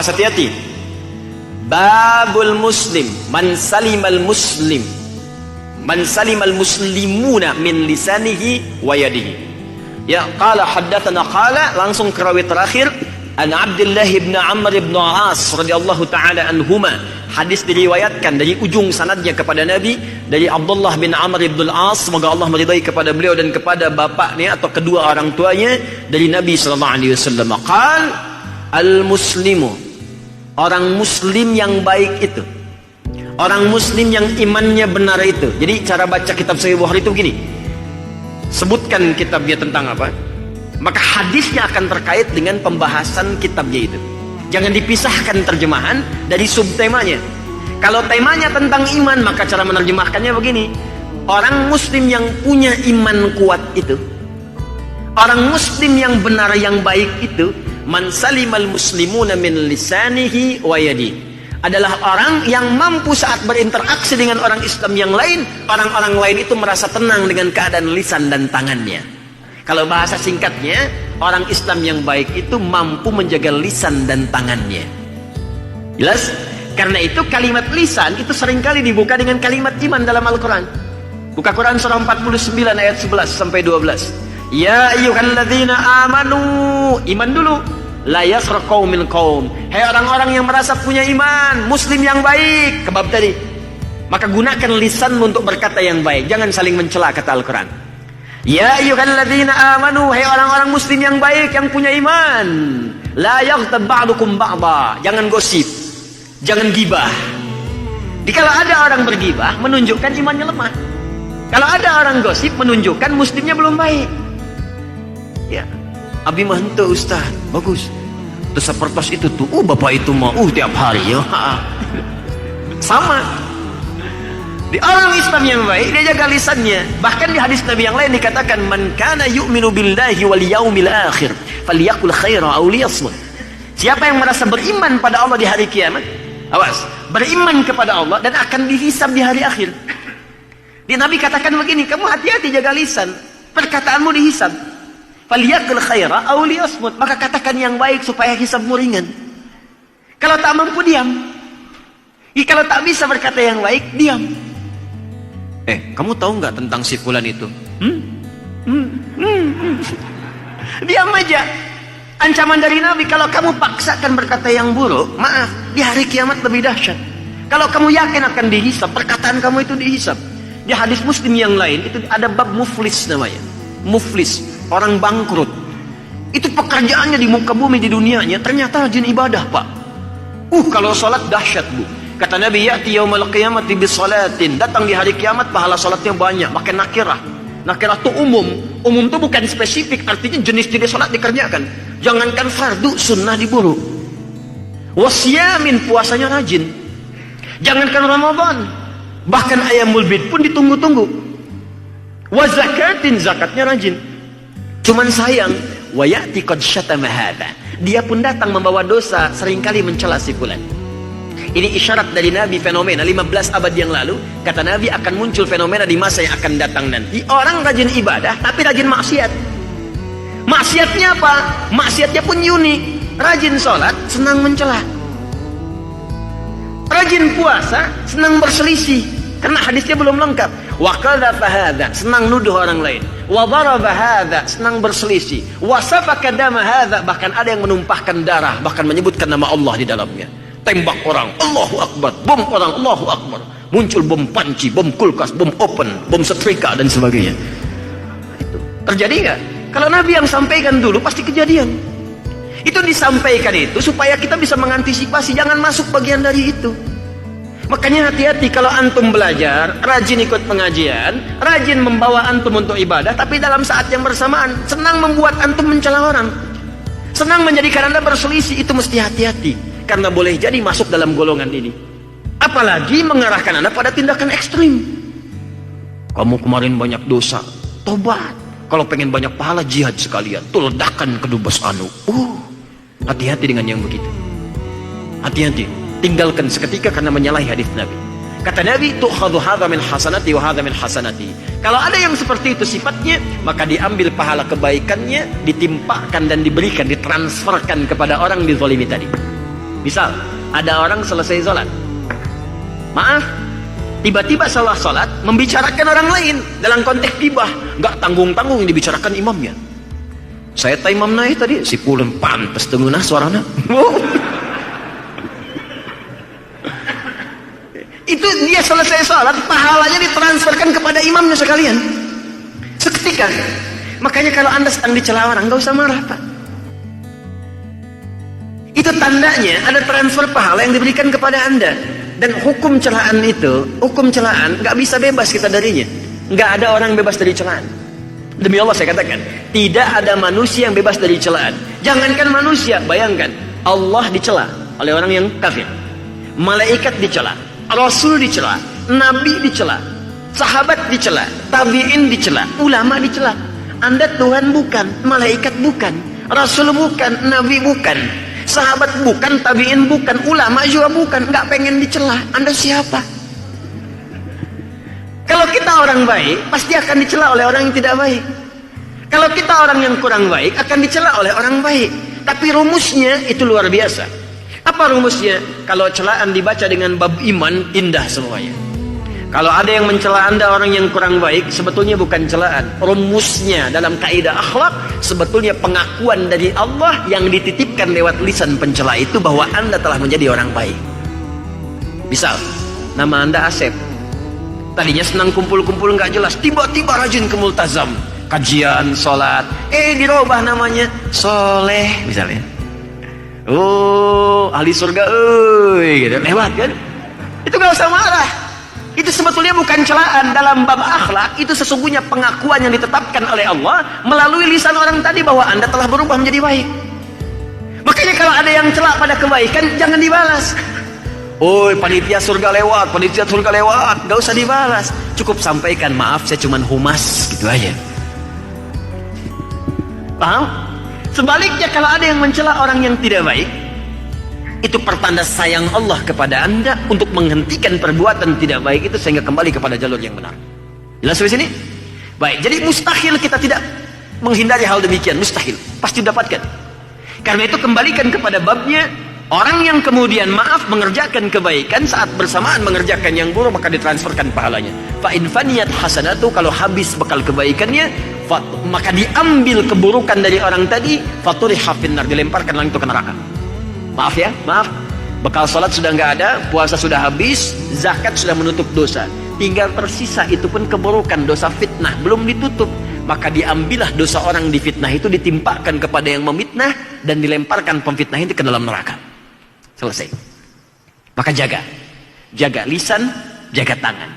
Awas, hati-hati. Babul muslim man salimal muslimuna min lisanihi wa yadihi. Ya, qala haddatsana, qala langsung ke rawi terakhir, an Abdullah bin Amr bin As radhiyallahu taala anhuma. Hadis diriwayatkan dari ujung sanadnya kepada Nabi dari Abdullah bin Amr bin As, semoga Allah meridai kepada beliau dan kepada bapaknya atau kedua orang tuanya, dari Nabi sallallahu alaihi wasallam. Qal al-muslimu, orang muslim yang baik itu, orang muslim yang imannya benar itu. Jadi cara baca kitab Sahih Bukhari itu begini. Sebutkan kitabnya tentang apa, maka hadisnya akan terkait dengan pembahasan kitabnya itu. Jangan dipisahkan terjemahan dari subtemanya. Kalau temanya tentang iman, maka cara menerjemahkannya begini. Orang muslim yang punya iman kuat itu, orang muslim yang benar yang baik itu, man salimal muslimuna min lisanihi wa yadihi, adalah orang yang mampu saat berinteraksi dengan orang Islam yang lain, orang-orang lain itu merasa tenang dengan keadaan lisan dan tangannya. Kalau bahasa singkatnya, orang Islam yang baik itu mampu menjaga lisan dan tangannya. Jelas? Karena itu kalimat lisan itu seringkali dibuka dengan kalimat iman dalam Al-Quran. Buka Quran surah 49 ayat 11 sampai 12. Ya ayyuhalladzina amanu, iman dulu. La yasra qaumin qaum, hai orang-orang yang merasa punya iman, muslim yang baik, kebab tadi. Maka gunakan lisanmu untuk berkata yang baik, jangan saling mencela, kata Al-Quran. Ya ayyuhalladzina amanu, hai orang-orang muslim yang baik yang punya iman, la yaghtab ba'dukum ba'dha, jangan gosip, jangan gibah. Kalau ada orang bergibah menunjukkan imannya lemah. Kalau ada orang gosip menunjukkan muslimnya belum baik. Ya, abi mah henteu ustaz, bagus. Terus sepertos itu tuh, bapak itu mah tiap hari ya. Sama. Di orang Islam yang baik, dia jaga lisannya. Bahkan di hadis Nabi yang lain dikatakan, man kana yu'minu billahi wal yaumil akhir falyaqul khaira aw liyasmut. Siapa yang merasa beriman pada Allah di hari kiamat, awas, beriman kepada Allah dan akan dihisab di hari akhir. Di Nabi katakan begini, kamu hati-hati jaga lisan, perkataanmu dihisab. Falyaqul khaira aw liyasmut, maka katakan yang baik supaya hisabmu ringan. Kalau tak mampu, diam. Kalau tak bisa berkata yang baik, diam. Kamu tahu nggak tentang si fulan itu? Diam aja. Ancaman dari Nabi, kalau kamu paksakan berkata yang buruk, maaf, di hari kiamat lebih dahsyat. Kalau kamu yakin akan dihisab, perkataan kamu itu dihisab. Di hadis Muslim yang lain itu ada bab muflis namanya. Muflis, orang bangkrut. Itu pekerjaannya di muka bumi di dunianya, ternyata rajin ibadah, Pak. Kalau sholat dahsyat, Bu. Kata Nabi, ya'ti yaumal qiyamati bisalatin, datang di hari kiamat pahala salatnya banyak. Makin nakirah. Nakirah itu umum. Umum itu bukan spesifik, artinya jenis-jenis salat dikerjakan. Jangankan fardu, sunnah diburu. Wasyamin, puasanya rajin. Jangankan Ramadan, bahkan ayamul bid pun ditunggu-tunggu. Wazakatin, zakatnya rajin. Cuman sayang, wa ya'ti qad syatama hadza, dia pun datang membawa dosa, seringkali mencela si fulan. Ini isyarat dari Nabi, fenomena 15 abad yang lalu. Kata Nabi akan muncul fenomena di masa yang akan datang nanti. Orang rajin ibadah tapi rajin maksiat. Maksiatnya apa? Maksiatnya pun unik. Rajin sholat, senang mencela. Rajin puasa, senang berselisih. Karena hadisnya belum lengkap. Wa qadhafa hadza, senang nuduh orang lain. Wa daraba hadza, senang berselisih. Wa safaka dama hadza, bahkan ada yang menumpahkan darah, bahkan menyebutkan nama Allah di dalamnya. Tembak orang, Allahu Akbar. Bom orang, Allahu Akbar. Muncul bom panci, bom kulkas, bom open, bom setrika dan sebagainya. Itu terjadi nggak? Kalau Nabi yang sampaikan dulu pasti kejadian. Itu disampaikan itu supaya kita bisa mengantisipasi, jangan masuk bagian dari itu. Makanya hati-hati kalau antum belajar, rajin ikut pengajian, rajin membawa antum untuk ibadah, tapi dalam saat yang bersamaan senang membuat antum mencela orang, senang menjadikan anda berselisih, itu mesti hati-hati. Karena boleh jadi masuk dalam golongan ini. Apalagi mengarahkan anda pada tindakan ekstrim. Kamu kemarin banyak dosa, tobat. Kalau pengen banyak pahala, jihad sekalian. Tuh ledakan kedubes anu. Hati-hati dengan yang begitu. Hati-hati. Tinggalkan seketika karena menyalahi hadis Nabi. Kata Nabi, tu'khadhu hadza min hasanati wa hadza min hasanati. Kalau ada yang seperti itu sifatnya, maka diambil pahala kebaikannya, ditimpakan dan diberikan, ditransferkan kepada orang dizalimi tadi. Misal, ada orang selesai sholat, maaf, tiba-tiba salah sholat membicarakan orang lain dalam konteks gibah, nggak tanggung-tanggung dibicarakan imamnya. Saya tak imam naik tadi, si pulen pantes tenguna suaranya. Itu dia selesai sholat, pahalanya ditransferkan kepada imamnya sekalian, seketika. Makanya kalau Anda sedang dicela orang, nggak usah marah, Pak. Itu tandanya ada transfer pahala yang diberikan kepada Anda. Dan hukum celaan itu, hukum celaan nggak bisa bebas kita darinya. Nggak ada orang bebas dari celaan. Demi Allah saya katakan, tidak ada manusia yang bebas dari celaan. Jangankan manusia, bayangkan Allah dicela oleh orang yang kafir, malaikat dicela, Rasul dicela, Nabi dicela, sahabat dicela, tabi'in dicela, ulama dicela. Anda Tuhan bukan, malaikat bukan, Rasul bukan, Nabi bukan, sahabat bukan, tabi'in bukan, ulama juga bukan. Nggak pengen dicela. Anda siapa? Kalau kita orang baik, pasti akan dicela oleh orang yang tidak baik. Kalau kita orang yang kurang baik, akan dicela oleh orang baik. Tapi rumusnya itu luar biasa. Apa rumusnya? Kalau celaan dibaca dengan bab iman, indah semuanya. Kalau ada yang mencela Anda orang yang kurang baik, sebetulnya bukan celaan. Rumusnya dalam kaidah akhlak, sebetulnya pengakuan dari Allah yang dititipkan lewat lisan pencela itu bahwa Anda telah menjadi orang baik. Misal, nama Anda Asep. Tadinya senang kumpul-kumpul nggak jelas, tiba-tiba rajin ke multazam, kajian, sholat. Dirubah namanya Soleh misalnya. Oh, ahli surga, gitu. Lewat kan? Itu nggak usah marah. Itu sebetulnya bukan celaan. Dalam bab akhlak itu sesungguhnya pengakuan yang ditetapkan oleh Allah melalui lisan orang tadi bahwa Anda telah berubah menjadi baik. Makanya kalau ada yang celak pada kebaikan, jangan dibalas. Oh, panitia surga lewat, panitia surga lewat, gak usah dibalas. Cukup sampaikan, maaf saya cuman humas, gitu aja. Paham? Sebaliknya kalau ada yang mencela orang yang tidak baik, itu pertanda sayang Allah kepada Anda untuk menghentikan perbuatan tidak baik itu sehingga kembali kepada jalur yang benar. Jelas sampai sini? Baik, jadi mustahil kita tidak menghindari hal demikian, mustahil. Pasti dapatkan. Karena itu kembalikan kepada babnya. Orang yang kemudian maaf mengerjakan kebaikan saat bersamaan mengerjakan yang buruk, maka ditransferkan pahalanya. Fa in faniyat hasanatu, kalau habis bekal kebaikannya, maka diambil keburukan dari orang tadi, faturiha finnar, dilemparkan langsung ke neraka. Maaf ya, maaf. Bekal salat sudah nggak ada, puasa sudah habis, zakat sudah menutup dosa. Tinggal tersisa itu pun keburukan, dosa fitnah belum ditutup. Maka diambillah dosa orang difitnah itu, ditimpakan kepada yang memfitnah dan dilemparkan pemfitnah itu ke dalam neraka. Selesai. Maka jaga lisan, jaga tangan.